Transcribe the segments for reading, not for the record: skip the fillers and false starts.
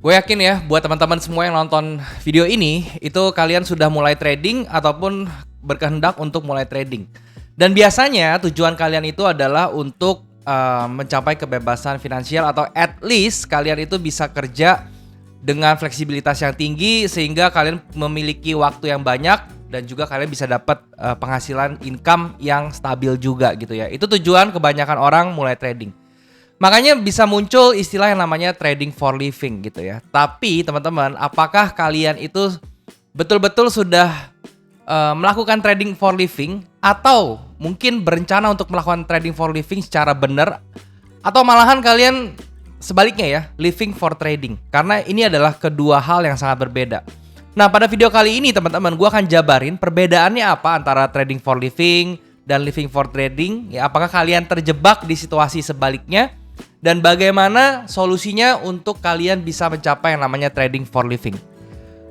Gue yakin ya, buat teman-teman semua yang nonton video ini, itu kalian sudah mulai trading ataupun berkehendak untuk mulai trading. Dan biasanya tujuan kalian itu adalah untuk mencapai kebebasan finansial, atau at least kalian itu bisa kerja dengan fleksibilitas yang tinggi sehingga kalian memiliki waktu yang banyak dan juga kalian bisa dapat penghasilan income yang stabil juga gitu ya. Itu tujuan kebanyakan orang mulai trading. Makanya bisa muncul istilah yang namanya trading for living gitu ya. Tapi teman-teman, apakah kalian itu betul-betul sudah melakukan trading for living, atau mungkin berencana untuk melakukan trading for living secara benar, atau malahan kalian sebaliknya ya, living for trading? Karena ini adalah kedua hal yang sangat berbeda. Nah, pada video kali ini teman-teman, gue akan jabarin perbedaannya apa antara trading for living dan living for trading. Ya, apakah kalian terjebak di situasi sebaliknya? Dan bagaimana solusinya untuk kalian bisa mencapai yang namanya trading for living.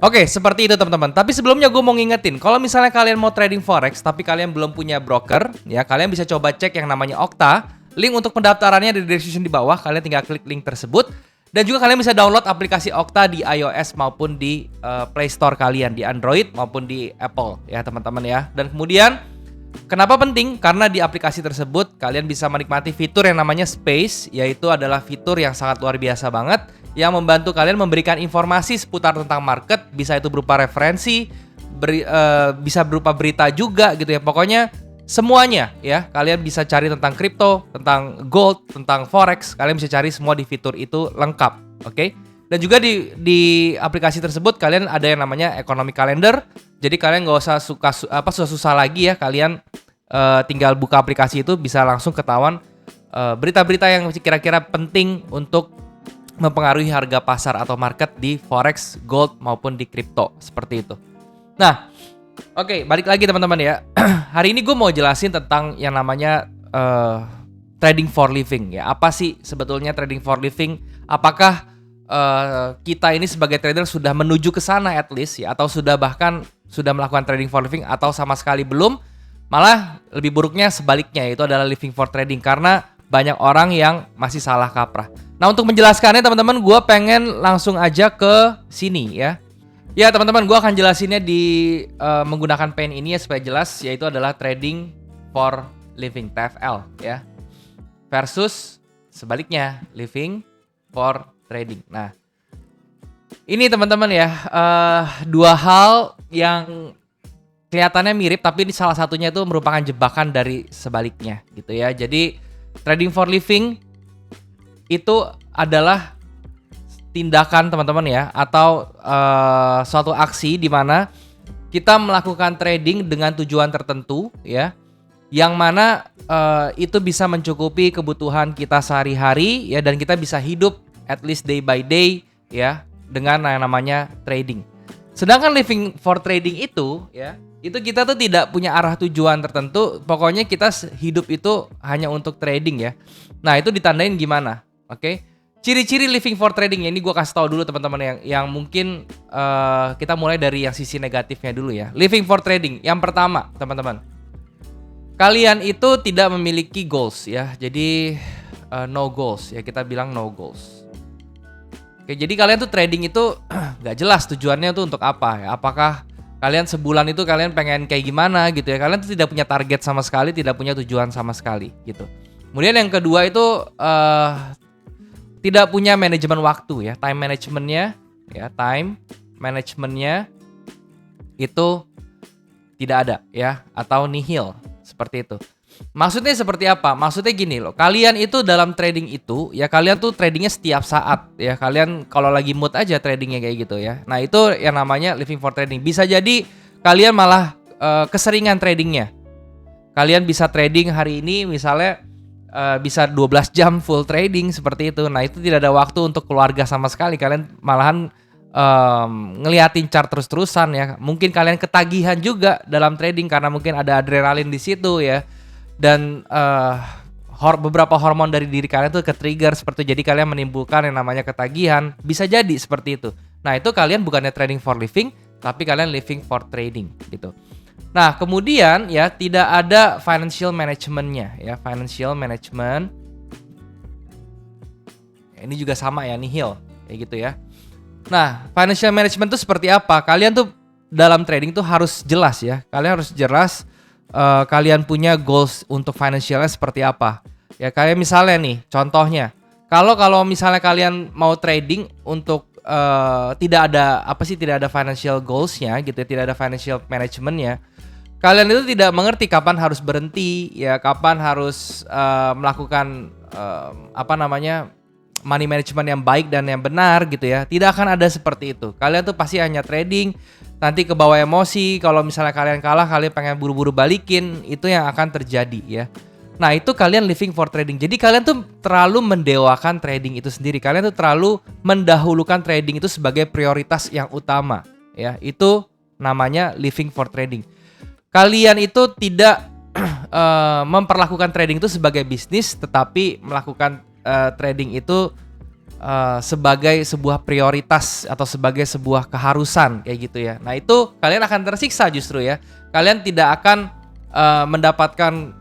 Oke, seperti itu teman-teman. Tapi sebelumnya gue mau ngingetin, kalau misalnya kalian mau trading forex tapi kalian belum punya broker, ya kalian bisa coba cek yang namanya Okta. Link untuk pendaftarannya di description di bawah. Kalian tinggal klik link tersebut. Dan juga kalian bisa download aplikasi Okta di iOS maupun di Play Store kalian, di Android maupun di Apple ya teman-teman ya. Dan kemudian kenapa penting? Karena di aplikasi tersebut kalian bisa menikmati fitur yang namanya Space, yaitu adalah fitur yang sangat luar biasa banget yang membantu kalian memberikan informasi seputar tentang market, bisa itu berupa referensi, bisa berupa berita juga gitu ya. Pokoknya semuanya ya, kalian bisa cari tentang kripto, tentang gold, tentang forex, kalian bisa cari semua di fitur itu lengkap, oke? Dan juga di aplikasi tersebut kalian ada yang namanya economic calendar. Jadi kalian nggak usah susah-susah lagi ya. Kalian tinggal buka aplikasi itu bisa langsung ketahuan berita-berita yang kira-kira penting untuk mempengaruhi harga pasar atau market di forex, gold maupun di kripto seperti itu. Nah, oke, balik lagi teman-teman ya. Hari ini gue mau jelasin tentang yang namanya trading for living ya. Apa sih sebetulnya trading for living? Apakah kita ini sebagai trader sudah menuju ke sana at least ya, atau sudah melakukan trading for living, atau sama sekali belum? Malah lebih buruknya sebaliknya, itu adalah living for trading, karena banyak orang yang masih salah kaprah. Nah, untuk menjelaskannya teman-teman, gue pengen langsung aja ke sini ya. Ya teman-teman, gue akan jelasinnya menggunakan pen ini ya supaya jelas, yaitu adalah trading for living, TFL ya, versus sebaliknya, living for trading. Nah, ini teman-teman ya, dua hal yang kelihatannya mirip, tapi ini salah satunya itu merupakan jebakan dari sebaliknya gitu ya. Jadi trading for living itu adalah tindakan teman-teman ya, atau suatu aksi di mana kita melakukan trading dengan tujuan tertentu ya, yang mana itu bisa mencukupi kebutuhan kita sehari-hari ya, dan kita bisa hidup at least day by day ya dengan yang namanya trading. Sedangkan living for trading itu ya, itu kita tuh tidak punya arah tujuan tertentu, pokoknya kita hidup itu hanya untuk trading ya. Nah, itu ditandain gimana? Oke. Ciri-ciri living for trading ya, ini gue kasih tahu dulu teman-teman yang mungkin kita mulai dari yang sisi negatifnya dulu ya. Living for trading, yang pertama teman-teman, kalian itu tidak memiliki goals ya. Jadi no goals ya, kita bilang no goals. Oke, jadi kalian tuh trading itu nggak jelas tujuannya tuh untuk apa ya. Apakah kalian sebulan itu kalian pengen kayak gimana gitu ya. Kalian tuh tidak punya target sama sekali, tidak punya tujuan sama sekali gitu. Kemudian yang kedua itu tidak punya manajemen waktu ya. Time managementnya itu tidak ada ya, atau nihil seperti itu. Maksudnya seperti apa? Maksudnya gini loh, kalian itu dalam trading itu ya, kalian tuh tradingnya setiap saat ya. Kalian kalau lagi mood aja tradingnya kayak gitu ya. Nah, itu yang namanya living for trading. Bisa jadi kalian malah keseringan tradingnya. Kalian bisa trading hari ini misalnya bisa 12 jam full trading seperti itu. Nah, itu tidak ada waktu untuk keluarga sama sekali. Kalian malahan ngeliatin chart terus-terusan ya. Mungkin kalian ketagihan juga dalam trading karena mungkin ada adrenalin di situ ya. Dan beberapa hormon dari diri kalian tuh ke-trigger seperti itu. Jadi kalian menimbulkan yang namanya ketagihan. Bisa jadi seperti itu. Nah, itu kalian bukannya trading for living, tapi kalian living for trading gitu. Nah, kemudian ya tidak ada financial managementnya ya. Financial management ini juga sama ya, nihil kayak gitu ya. Nah, financial management itu seperti apa? Kalian tuh dalam trading tuh harus jelas ya. Kalian harus jelas kalian punya goals untuk financialnya seperti apa. Ya kayak misalnya nih, contohnya, kalau misalnya kalian mau trading untuk tidak ada financial goalsnya gitu ya, tidak ada financial managementnya, kalian itu tidak mengerti kapan harus berhenti, ya kapan harus melakukan money management yang baik dan yang benar gitu ya. Tidak akan ada seperti itu. Kalian tuh pasti hanya trading, nanti kebawa emosi. Kalau misalnya kalian kalah, kalian pengen buru-buru balikin, itu yang akan terjadi ya. Nah itu kalian living for trading. Jadi kalian tuh terlalu mendewakan trading itu sendiri. Kalian tuh terlalu mendahulukan trading itu sebagai prioritas yang utama ya. Itu namanya living for trading. Kalian itu tidak memperlakukan trading itu sebagai bisnis, tetapi melakukan trading itu sebagai sebuah prioritas atau sebagai sebuah keharusan kayak gitu ya. Nah itu kalian akan tersiksa justru ya. Kalian tidak akan mendapatkan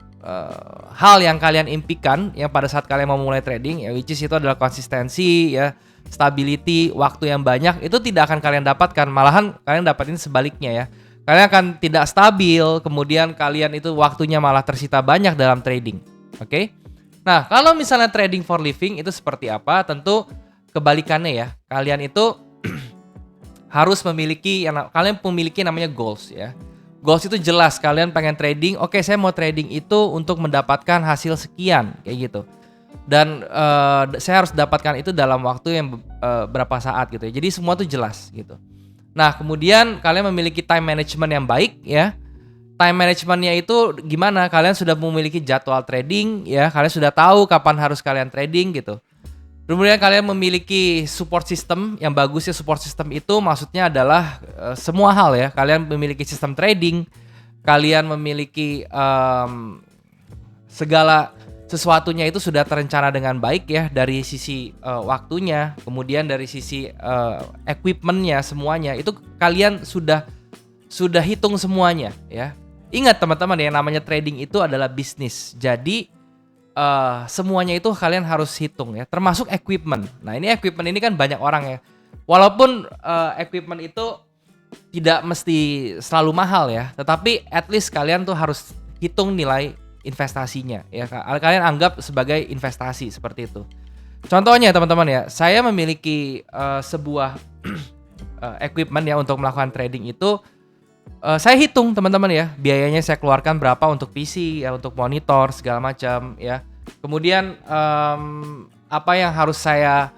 hal yang kalian impikan yang pada saat kalian mau mulai trading ya, which is itu adalah konsistensi ya, stability, waktu yang banyak. Itu tidak akan kalian dapatkan, malahan kalian dapatin sebaliknya ya. Kalian akan tidak stabil, kemudian kalian itu waktunya malah tersita banyak dalam trading. Oke? Nah, kalau misalnya trading for living itu seperti apa? Tentu kebalikannya ya. Kalian itu harus memiliki kalian memiliki namanya goals ya. Goals itu jelas, kalian pengen trading, oke saya mau trading itu untuk mendapatkan hasil sekian kayak gitu. Dan saya harus dapatkan itu dalam waktu yang berapa saat gitu ya. Jadi semua tuh jelas gitu. Nah, kemudian kalian memiliki time management yang baik ya. Time managementnya itu gimana? Kalian sudah memiliki jadwal trading ya, kalian sudah tahu kapan harus kalian trading gitu. Kemudian kalian memiliki support system yang bagus ya. Support system itu maksudnya adalah semua hal ya. Kalian memiliki sistem trading, kalian memiliki segala sesuatunya itu sudah terencana dengan baik ya, dari sisi waktunya, kemudian dari sisi equipmentnya, semuanya itu kalian sudah hitung semuanya ya. Ingat teman-teman, yang namanya trading itu adalah bisnis. Jadi semuanya itu kalian harus hitung ya, termasuk equipment. Nah ini equipment ini kan banyak orang ya. Walaupun equipment itu tidak mesti selalu mahal ya, tetapi at least kalian tuh harus hitung nilai investasinya ya. Kalian anggap sebagai investasi seperti itu. Contohnya teman-teman ya, saya memiliki sebuah equipment ya untuk melakukan trading itu. Saya hitung teman-teman ya, biayanya saya keluarkan berapa untuk PC ya, untuk monitor segala macam ya. Kemudian apa yang harus saya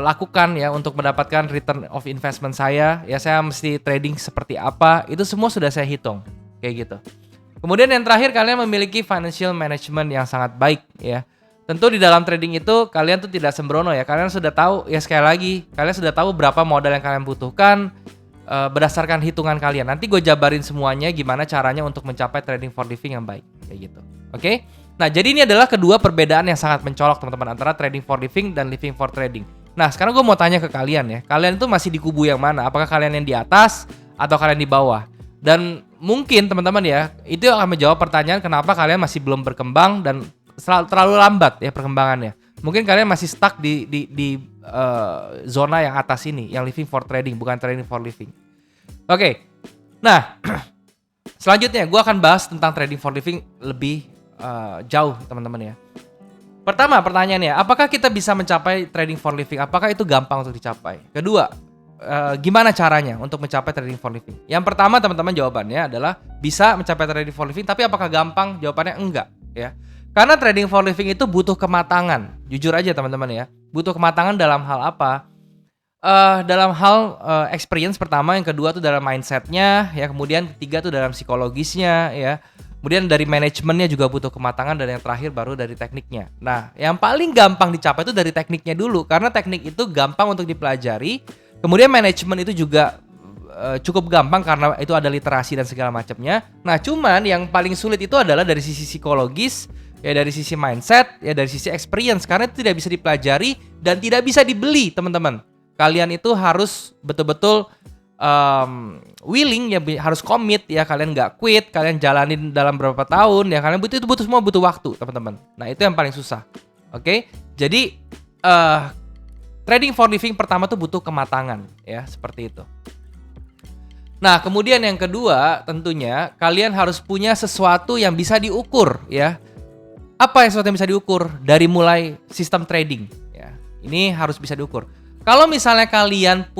lakukan ya untuk mendapatkan return of investment saya ya, saya mesti trading seperti apa, itu semua sudah saya hitung kayak gitu. Kemudian yang terakhir, kalian memiliki financial management yang sangat baik ya. Tentu di dalam trading itu kalian tuh tidak sembrono ya. Kalian sudah tahu ya, sekali lagi kalian sudah tahu berapa modal yang kalian butuhkan berdasarkan hitungan kalian. Nanti gue jabarin semuanya gimana caranya untuk mencapai trading for living yang baik kayak gitu. Oke? Nah, jadi ini adalah kedua perbedaan yang sangat mencolok teman-teman antara trading for living dan living for trading. Nah, sekarang gue mau tanya ke kalian ya. Kalian itu masih di kubu yang mana? Apakah kalian yang di atas atau kalian di bawah? Dan mungkin teman-teman ya, itu akan menjawab pertanyaan kenapa kalian masih belum berkembang dan terlalu lambat ya perkembangannya. Mungkin kalian masih stuck di zona yang atas ini, yang living for trading, bukan trading for living. Oke. Nah, selanjutnya gue akan bahas tentang trading for living lebih jauh teman-teman ya. Pertama pertanyaannya, apakah kita bisa mencapai trading for living? Apakah itu gampang untuk dicapai? Kedua, gimana caranya untuk mencapai trading for living? Yang pertama teman-teman, jawabannya adalah bisa mencapai trading for living, tapi apakah gampang? Jawabannya enggak ya. Karena trading for living itu butuh kematangan. Jujur aja teman-teman ya. Butuh kematangan dalam hal apa? Dalam hal experience pertama, yang kedua tuh dalam mindsetnya ya, kemudian ketiga tuh dalam psikologisnya ya. Kemudian dari manajemennya juga butuh kematangan, dan yang terakhir baru dari tekniknya. Nah, yang paling gampang dicapai itu dari tekniknya dulu, karena teknik itu gampang untuk dipelajari. Kemudian manajemen itu juga cukup gampang karena itu ada literasi dan segala macamnya. Nah, cuman yang paling sulit itu adalah dari sisi psikologis, ya dari sisi mindset, ya dari sisi experience, karena itu tidak bisa dipelajari dan tidak bisa dibeli, teman-teman. Kalian itu harus betul-betul willing ya, harus komit ya, kalian nggak quit, kalian jalanin dalam beberapa tahun ya, kalian semua butuh waktu, teman-teman. Nah, itu yang paling susah. Oke? Jadi trading for living pertama tuh butuh kematangan ya, seperti itu. Nah, kemudian yang kedua tentunya kalian harus punya sesuatu yang bisa diukur ya. Apa yang sesuatu yang bisa diukur? Dari mulai sistem trading ya. Ini harus bisa diukur. Kalau misalnya kalian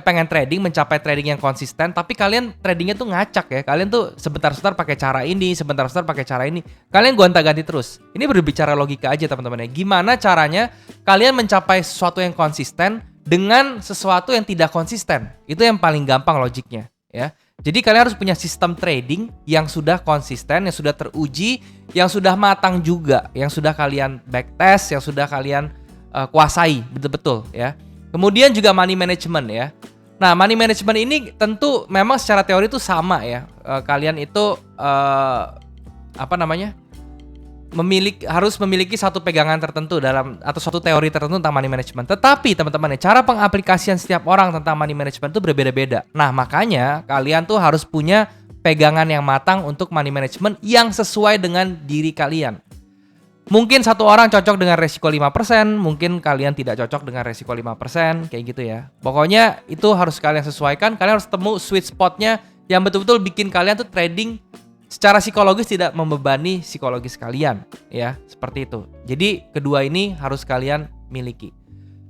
pengen trading, mencapai trading yang konsisten, tapi kalian tradingnya tuh ngacak ya. Kalian tuh sebentar-sebentar pakai cara ini, sebentar-sebentar pakai cara ini. Kalian gonta-ganti terus. Ini berbicara logika aja teman-teman ya. Gimana caranya kalian mencapai sesuatu yang konsisten dengan sesuatu yang tidak konsisten? Itu yang paling gampang logiknya ya. Jadi kalian harus punya sistem trading yang sudah konsisten, yang sudah teruji, yang sudah matang juga, yang sudah kalian backtest, yang sudah kalian kuasai betul-betul ya. Kemudian juga money management ya. Nah, money management ini tentu memang secara teori itu sama ya. Kalian itu harus memiliki satu pegangan tertentu atau suatu teori tertentu tentang money management. Tetapi teman-teman ya, cara pengaplikasian setiap orang tentang money management itu berbeda-beda. Nah, makanya kalian tuh harus punya pegangan yang matang untuk money management yang sesuai dengan diri kalian. Mungkin satu orang cocok dengan resiko 5%, mungkin kalian tidak cocok dengan resiko 5%, kayak gitu ya. Pokoknya itu harus kalian sesuaikan, kalian harus temu sweet spotnya yang betul-betul bikin kalian tuh trading secara psikologis tidak membebani psikologis kalian, ya, seperti itu. Jadi kedua ini harus kalian miliki.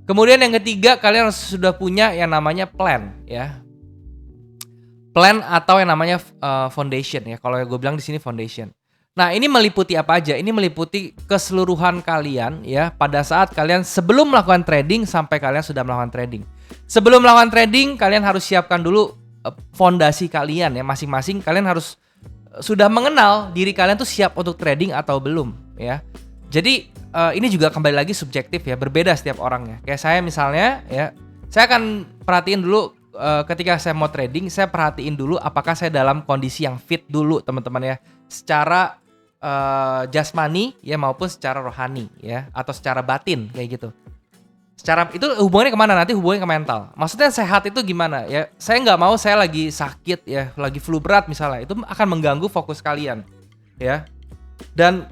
Kemudian yang ketiga, kalian harus sudah punya yang namanya plan, ya. Plan atau yang namanya foundation ya. Kalau gue bilang di sini foundation. Nah, ini meliputi apa aja? Ini meliputi keseluruhan kalian ya pada saat kalian sebelum melakukan trading sampai kalian sudah melakukan trading. Sebelum melakukan trading, kalian harus siapkan dulu fondasi kalian ya masing-masing. Kalian harus sudah mengenal diri kalian tuh siap untuk trading atau belum ya. Jadi ini juga kembali lagi subjektif ya, berbeda setiap orangnya. Kayak saya misalnya ya, saya akan perhatiin dulu ketika saya mau trading, saya perhatiin dulu apakah saya dalam kondisi yang fit dulu teman-teman ya. Secara jasmani ya maupun secara rohani ya atau secara batin kayak gitu. Secara itu hubungannya kemana? Nanti hubungannya ke mental. Maksudnya sehat itu gimana ya? Saya nggak mau saya lagi sakit ya, lagi flu berat misalnya, itu akan mengganggu fokus kalian ya. Dan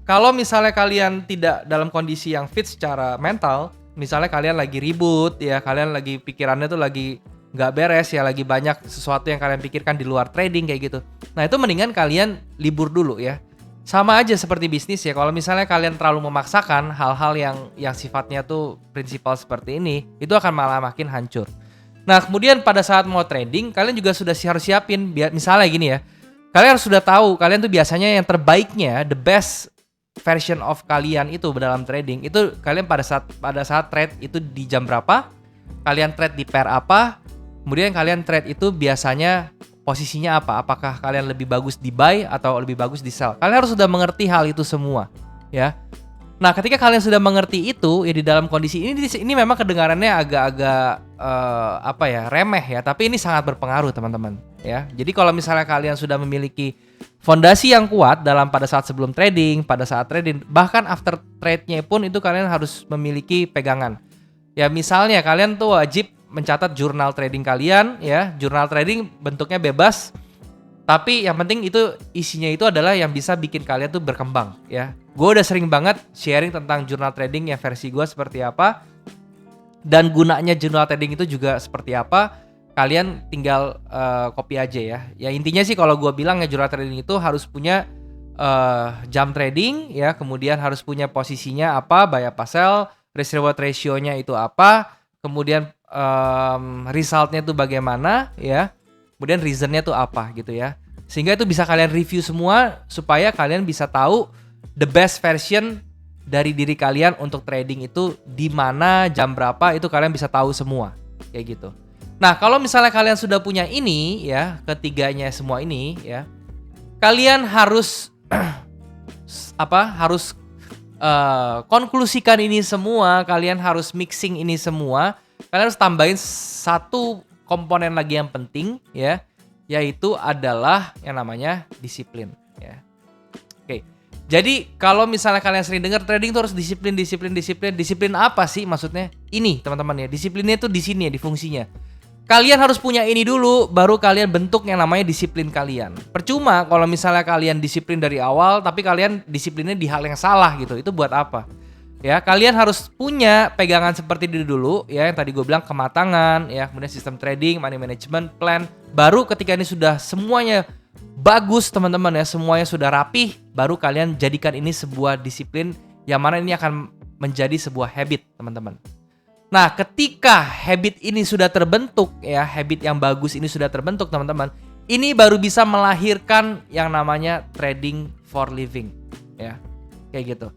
kalau misalnya kalian tidak dalam kondisi yang fit secara mental, misalnya kalian lagi ribut ya, kalian lagi pikirannya tuh lagi nggak beres ya, lagi banyak sesuatu yang kalian pikirkan di luar trading kayak gitu. Nah, itu mendingan kalian libur dulu ya. Sama aja seperti bisnis ya, kalau misalnya kalian terlalu memaksakan hal-hal yang sifatnya tuh prinsipal seperti ini, itu akan malah makin hancur. Nah, kemudian pada saat mau trading, kalian juga sudah harus siapin, misalnya gini ya, kalian harus sudah tahu, kalian tuh biasanya yang terbaiknya, the best version of kalian itu dalam trading, itu kalian pada saat trade itu di jam berapa, kalian trade di pair apa, kemudian kalian trade itu biasanya posisinya apa? Apakah kalian lebih bagus di buy atau lebih bagus di sell? Kalian harus sudah mengerti hal itu semua, ya. Nah, ketika kalian sudah mengerti itu, ya di dalam kondisi ini memang kedengarannya agak-agak remeh ya, tapi ini sangat berpengaruh teman-teman, ya. Jadi kalau misalnya kalian sudah memiliki fondasi yang kuat pada saat sebelum trading, pada saat trading, bahkan after trade-nya pun itu kalian harus memiliki pegangan. Ya, misalnya kalian tuh wajib mencatat jurnal trading kalian ya. Jurnal trading bentuknya bebas, tapi yang penting itu isinya itu adalah yang bisa bikin kalian tuh berkembang ya. Gue udah sering banget sharing tentang jurnal trading yang versi gue seperti apa, dan gunanya jurnal trading itu juga seperti apa. Kalian tinggal copy aja ya. Ya intinya sih kalau gue bilang ya, jurnal trading itu harus punya jam trading ya, kemudian harus punya posisinya apa, buy apa sell, risk reward ratio-nya itu apa, kemudian resultnya tuh bagaimana ya, kemudian reasonnya tuh apa gitu ya, sehingga itu bisa kalian review semua supaya kalian bisa tahu the best version dari diri kalian untuk trading itu di mana, jam berapa, itu kalian bisa tahu semua kayak gitu. Nah, kalau misalnya kalian sudah punya ini ya, ketiganya semua ini ya, kalian harus harus konklusikan ini semua, kalian harus mixing ini semua. Kalian harus tambahin satu komponen lagi yang penting ya, yaitu adalah yang namanya disiplin ya. Oke. Jadi kalau misalnya kalian sering dengar trading itu harus disiplin. Disiplin apa sih maksudnya? Ini teman-teman ya, disiplinnya itu di sini ya, di fungsinya. Kalian harus punya ini dulu, baru kalian bentuk yang namanya disiplin kalian. Percuma kalau misalnya kalian disiplin dari awal, tapi kalian disiplinnya di hal yang salah gitu. Itu buat apa? Ya, kalian harus punya pegangan seperti ini dulu ya, yang tadi gue bilang kematangan ya, kemudian sistem trading, money management plan. Baru ketika ini sudah semuanya bagus teman-teman ya, semuanya sudah rapih, baru kalian jadikan ini sebuah disiplin yang mana ini akan menjadi sebuah habit teman-teman. Nah, ketika habit ini sudah terbentuk ya, habit yang bagus ini sudah terbentuk teman-teman, ini baru bisa melahirkan yang namanya trading for living ya, kayak gitu.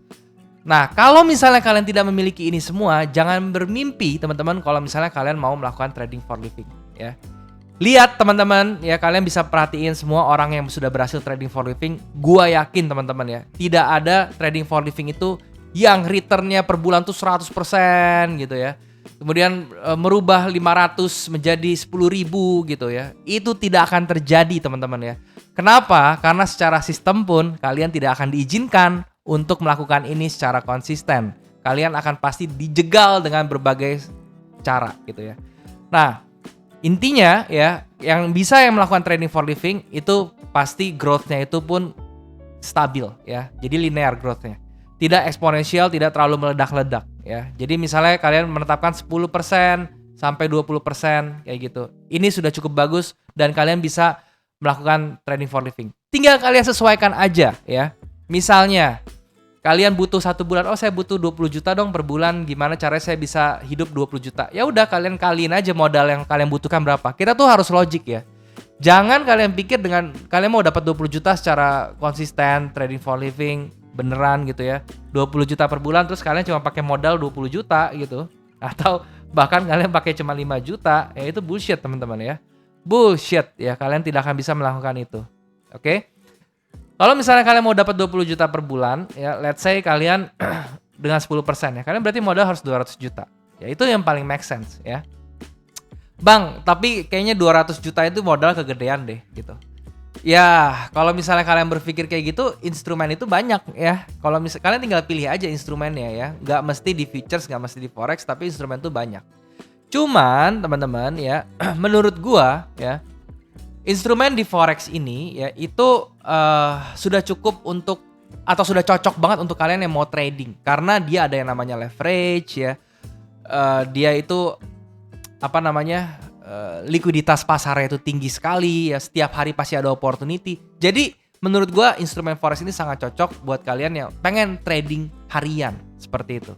Nah, kalau misalnya kalian tidak memiliki ini semua, jangan bermimpi teman-teman kalau misalnya kalian mau melakukan trading for living ya. Lihat teman-teman ya, kalian bisa perhatiin semua orang yang sudah berhasil trading for living. Gua yakin teman-teman ya, tidak ada trading for living itu yang returnnya per bulan tuh 100% gitu ya. Kemudian merubah 500 menjadi 10.000 gitu ya. Itu tidak akan terjadi teman-teman ya. Kenapa? Karena secara sistem pun kalian tidak akan diizinkan untuk melakukan ini secara konsisten. Kalian akan pasti dijegal dengan berbagai cara gitu ya. Nah, intinya ya, yang melakukan trading for living itu pasti growth-nya itu pun stabil ya. Jadi linear growth-nya. Tidak eksponensial, tidak terlalu meledak-ledak ya. Jadi misalnya kalian menetapkan 10% sampai 20% kayak gitu. Ini sudah cukup bagus dan kalian bisa melakukan trading for living. Tinggal kalian sesuaikan aja ya. Misalnya kalian butuh 1 bulan, oh saya butuh 20 juta dong per bulan, gimana caranya saya bisa hidup 20 juta? Ya udah kalian kaliin aja modal yang kalian butuhkan berapa. Kita tuh harus logik ya. Jangan kalian pikir dengan kalian mau dapat 20 juta secara konsisten trading for living beneran gitu ya, 20 juta per bulan terus kalian cuma pakai modal 20 juta gitu, atau bahkan kalian pakai cuma 5 juta, ya itu bullshit teman-teman ya, bullshit ya, kalian tidak akan bisa melakukan itu. Oke? Kalau misalnya kalian mau dapat 20 juta per bulan ya, let's say kalian dengan 10% ya, kalian berarti modal harus 200 juta ya, itu yang paling make sense ya. Bang, tapi kayaknya 200 juta itu modal kegedean deh gitu. Ya, kalau misalnya kalian berpikir kayak gitu, instrumen itu banyak ya. Kalau misalnya kalian tinggal pilih aja instrumennya ya. Nggak mesti di futures, nggak mesti di forex, tapi instrumen itu banyak. Cuman teman-teman ya, menurut gua ya, instrumen di forex ini ya itu sudah cukup untuk atau sudah cocok banget untuk kalian yang mau trading, karena dia ada yang namanya leverage ya. Dia itu apa namanya? Likuiditas pasarnya itu tinggi sekali ya, setiap hari pasti ada opportunity. Jadi menurut gua instrumen forex ini sangat cocok buat kalian yang pengen trading harian seperti itu.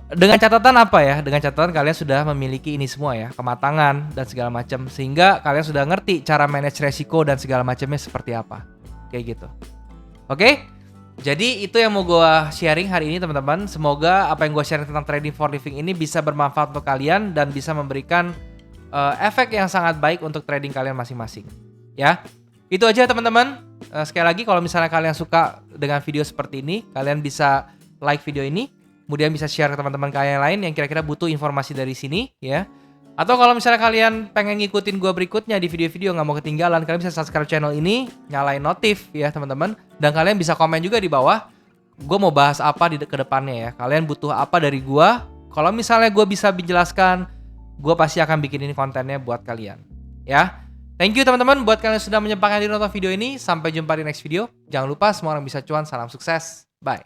Dengan catatan apa ya? Dengan catatan kalian sudah memiliki ini semua ya, kematangan dan segala macam, sehingga kalian sudah ngerti cara manage resiko dan segala macamnya seperti apa. Kayak gitu. Oke? Jadi itu yang mau gue sharing hari ini teman-teman. Semoga apa yang gue sharing tentang trading for living ini bisa bermanfaat untuk kalian dan bisa memberikan efek yang sangat baik untuk trading kalian masing-masing. Ya, itu aja teman-teman. Sekali lagi kalau misalnya kalian suka dengan video seperti ini, kalian bisa like video ini, kemudian bisa share ke teman-teman kalian yang lain yang kira-kira butuh informasi dari sini ya. Atau kalau misalnya kalian pengen ngikutin gue berikutnya di video-video nggak mau ketinggalan, kalian bisa subscribe channel ini, nyalain notif ya teman-teman, dan kalian bisa komen juga di bawah gue mau bahas apa di kedepannya ya. Kalian butuh apa dari gue? Kalau misalnya gue bisa menjelaskan, gue pasti akan bikin ini kontennya buat kalian ya. Thank you teman-teman buat kalian yang sudah menyempatkan diri nonton video ini. Sampai jumpa di next video. Jangan lupa semua orang bisa cuan, salam sukses, bye.